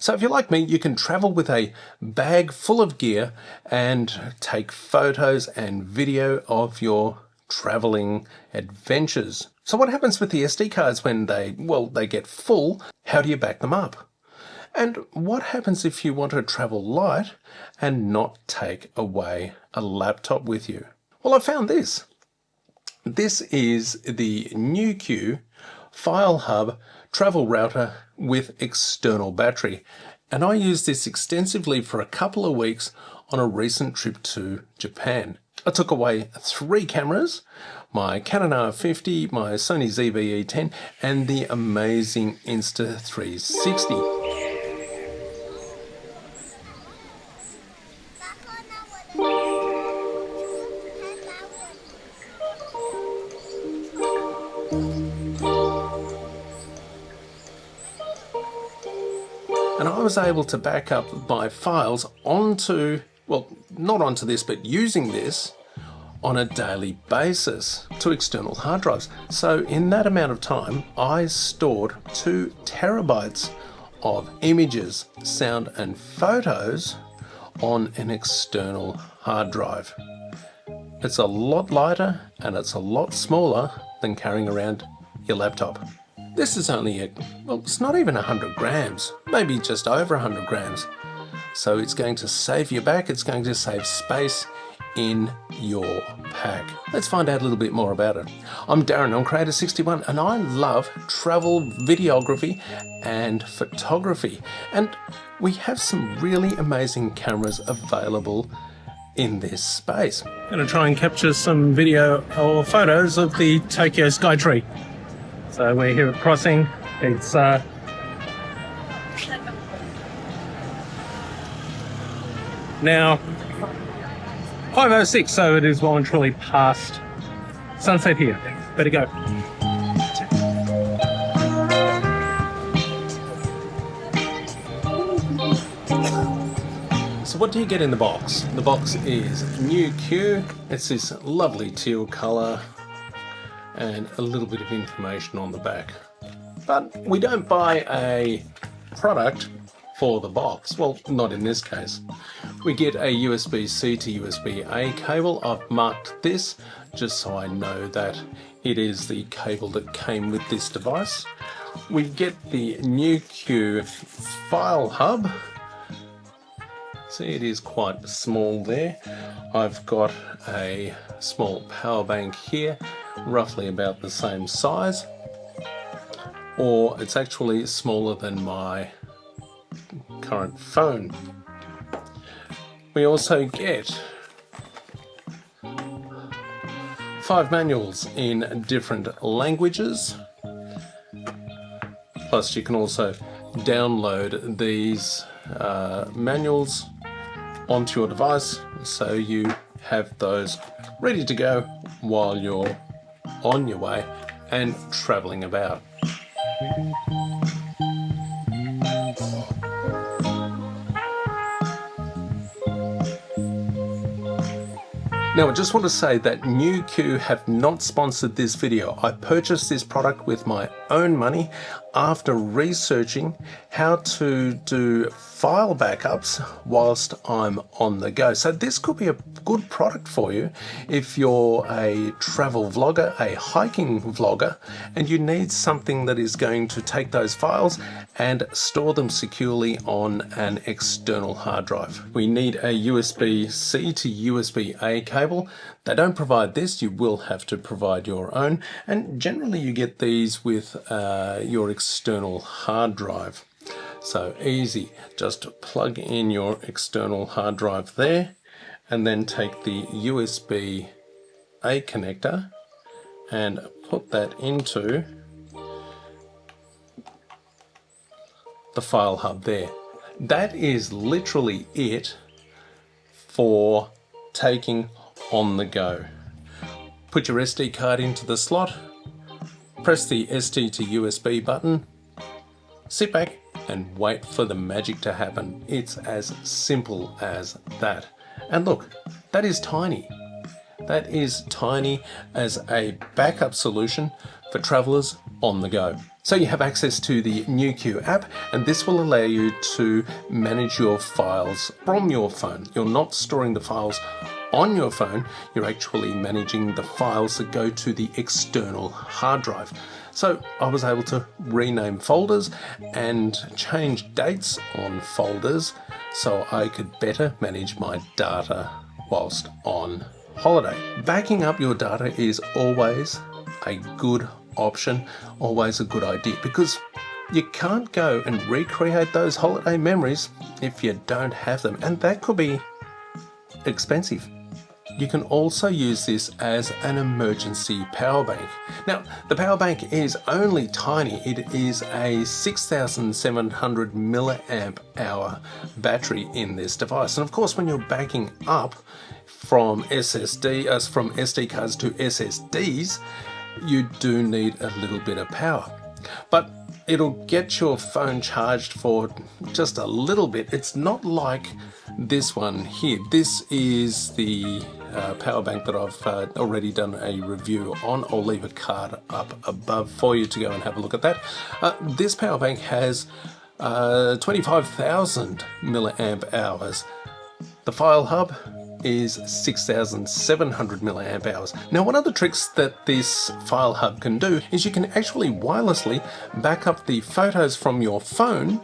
So if you're like me, you can travel with a bag full of gear and take photos and video of your traveling adventures. So what happens with the SD cards when they get full? How do you back them up? And what happens if you want to travel light and not take away a laptop with you? Well, I found this. This is the NewQ filehub travel router with external battery. And I used this extensively for a couple of weeks on a recent trip to Japan. I took away 3 cameras, my Canon R50, my Sony ZV-E10, and the amazing Insta360. And I was able to back up my files onto, well, not onto this, but using this on a daily basis to external hard drives. So in that amount of time, I stored 2 terabytes of images, sound and photos on an external hard drive. It's a lot lighter and it's a lot smaller than carrying around your laptop. This is only it's not even 100 grams, maybe just over 100 grams. So it's going to save your back, it's going to save space in your pack. Let's find out a little bit more about it. I'm Darren, I'm Creator61, and I love travel videography and photography. And we have some really amazing cameras available in this space. I'm going to try and capture some video or photos of the Tokyo Skytree. So we're here at crossing. It's now 5:06, so it is well and truly past sunset here. Better go. So what do you get in the box? The box is NewQ. It's this lovely teal colour and a little bit of information on the back. But we don't buy a product for the box. Well, not in this case. We get a USB-C to USB-A cable. I've marked this just so I know that it is the cable that came with this device. We get the NewQ file hub. See, it is quite small there. I've got a small power bank here, roughly about the same size, or it's actually smaller than my current phone. We also get 5 manuals in different languages, plus you can also download these manuals onto your device so you have those ready to go while you're on your way and traveling about. Now I just want to say that NewQ have not sponsored this video. I purchased this product with my own money after researching how to do file backups whilst I'm on the go. So this could be a good product for you if you're a travel vlogger, a hiking vlogger, and you need something that is going to take those files and store them securely on an external hard drive. We need a USB-C to USB-A cable. They don't provide this, you will have to provide your own, and generally you get these with your external hard drive. So easy, just plug in your external hard drive there and then take the USB-A connector and put that into the file hub there. That is literally it for taking on the go. Put your SD card into the slot, press the SD to USB button, sit back and wait for the magic to happen. It's as simple as that. And look, that is tiny. That is tiny as a backup solution for travelers on the go. So you have access to the NewQ app, and this will allow you to manage your files from your phone. You're not storing the files on your phone, you're actually managing the files that go to the external hard drive. So I was able to rename folders and change dates on folders so I could better manage my data whilst on holiday. Backing up your data is always a good option, always a good idea, because you can't go and recreate those holiday memories if you don't have them, and that could be expensive. You can also use this as an emergency power bank. Now, the power bank is only tiny. It is a 6,700 milliamp hour battery in this device. And of course, when you're backing up from SD cards to SSDs, you do need a little bit of power. But it'll get your phone charged for just a little bit. It's not like this one here. This is the power bank that I've already done a review on. I'll leave a card up above for you to go and have a look at that. This power bank has 25,000 milliamp hours. The file hub is 6,700 milliamp hours. Now, one of the tricks that this file hub can do is you can actually wirelessly back up the photos from your phone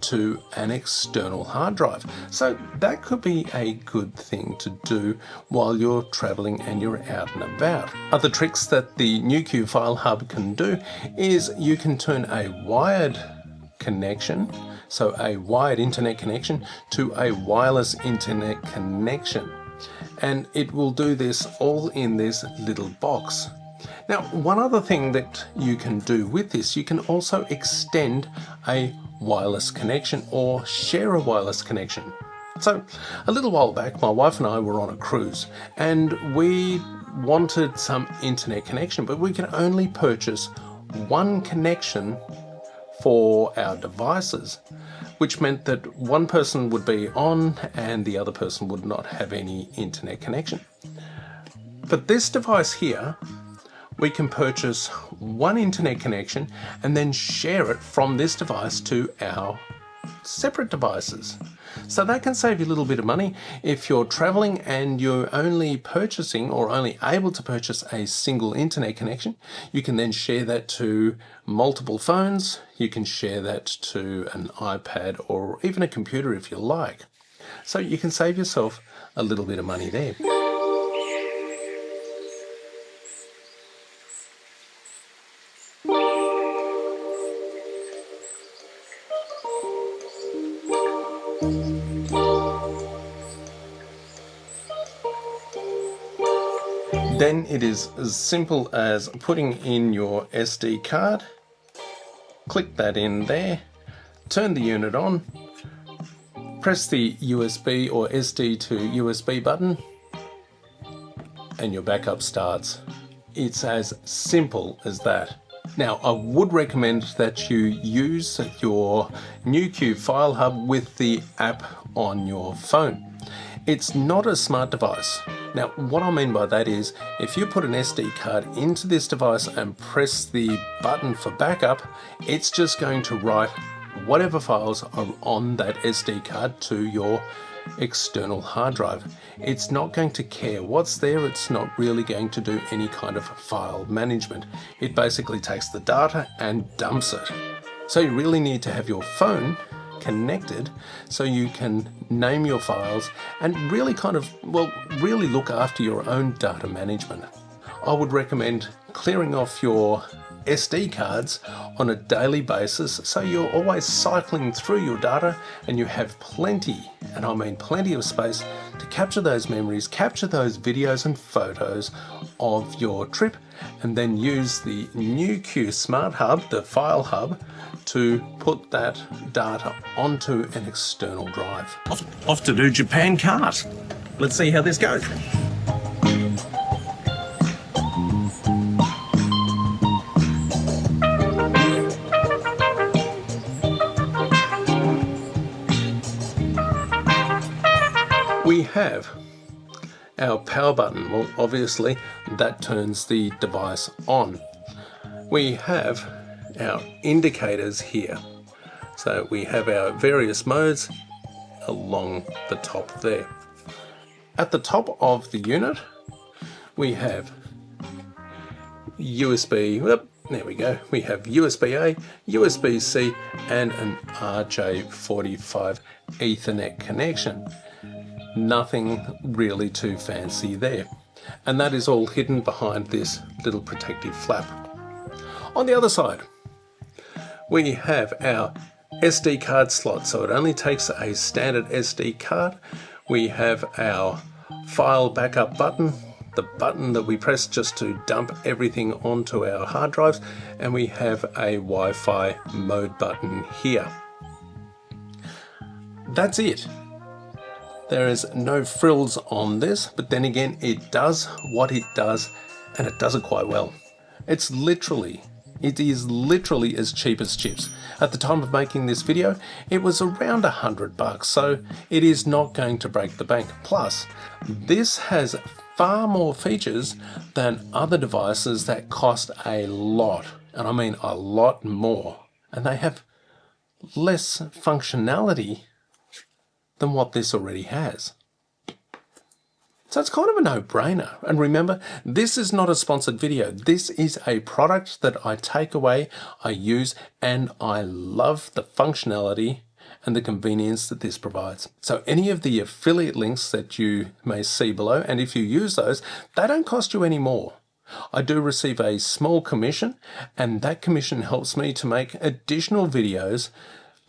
to an external hard drive. So that could be a good thing to do while you're traveling and you're out and about. Other tricks that the NewQ file hub can do is you can turn a wired connection, so a wired internet connection, to a wireless internet connection. And it will do this all in this little box. Now, one other thing that you can do with this, you can also extend a wireless connection or share a wireless connection. So a little while back, my wife and I were on a cruise and we wanted some internet connection, but we can only purchase one connection for our devices, which meant that one person would be on and the other person would not have any internet connection. But this device here, we can purchase one internet connection and then share it from this device to our separate devices. So that can save you a little bit of money. If you're traveling and you're only purchasing or only able to purchase a single internet connection, you can then share that to multiple phones. You can share that to an iPad or even a computer if you like. So you can save yourself a little bit of money there. Then it is as simple as putting in your SD card, click that in there, turn the unit on, press the USB or SD to USB button, and your backup starts. It's as simple as that. Now, I would recommend that you use your NewQ file hub with the app on your phone. It's not a smart device. Now, what I mean by that is, if you put an SD card into this device and press the button for backup, it's just going to write whatever files are on that SD card to your external hard drive. It's not going to care what's there. It's not really going to do any kind of file management. It basically takes the data and dumps it. So you really need to have your phone connected so you can name your files and really really look after your own data management. I would recommend clearing off your SD cards on a daily basis so you're always cycling through your data and you have plenty, and I mean plenty of space to capture those memories, capture those videos and photos of your trip, and then use the NewQ Smart Hub, the file hub, to put that data onto an external drive. Off to do Japan Kart. Let's see how this goes. We have our power button. Well, obviously that turns the device on. we have our indicators here. So we have our various modes along the top there. At the top of the unit, we have USB, there we go, we have USB-A, USB-C and an RJ45 Ethernet connection. Nothing really too fancy there. And that is all hidden behind this little protective flap. On the other side, we have our SD card slot, so it only takes a standard SD card. We have our file backup button, the button that we press just to dump everything onto our hard drives, and we have a Wi-Fi mode button here. That's it. There is no frills on this, but then again, it does what it does, and it does it quite well. It is literally as cheap as chips. At the time of making this video, it was around $100, so it is not going to break the bank. Plus, this has far more features than other devices that cost a lot, and I mean a lot more, and they have less functionality than what this already has. So it's kind of a no-brainer. And remember, this is not a sponsored video. This is a product that I take away, I use, and I love the functionality and the convenience that this provides. So any of the affiliate links that you may see below, and if you use those, they don't cost you any more. I do receive a small commission, and that commission helps me to make additional videos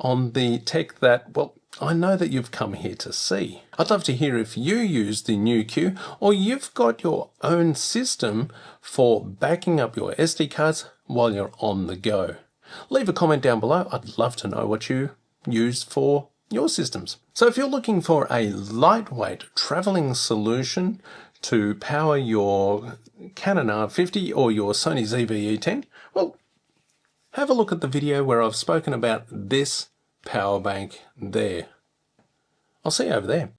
on the tech that, well, I know that you've come here to see. I'd love to hear if you use the NewQ or you've got your own system for backing up your SD cards while you're on the go. Leave a comment down below. I'd love to know what you use for your systems. So if you're looking for a lightweight traveling solution to power your Canon R50 or your Sony ZV-E10, well, have a look at the video where I've spoken about this power bank there. I'll see you over there.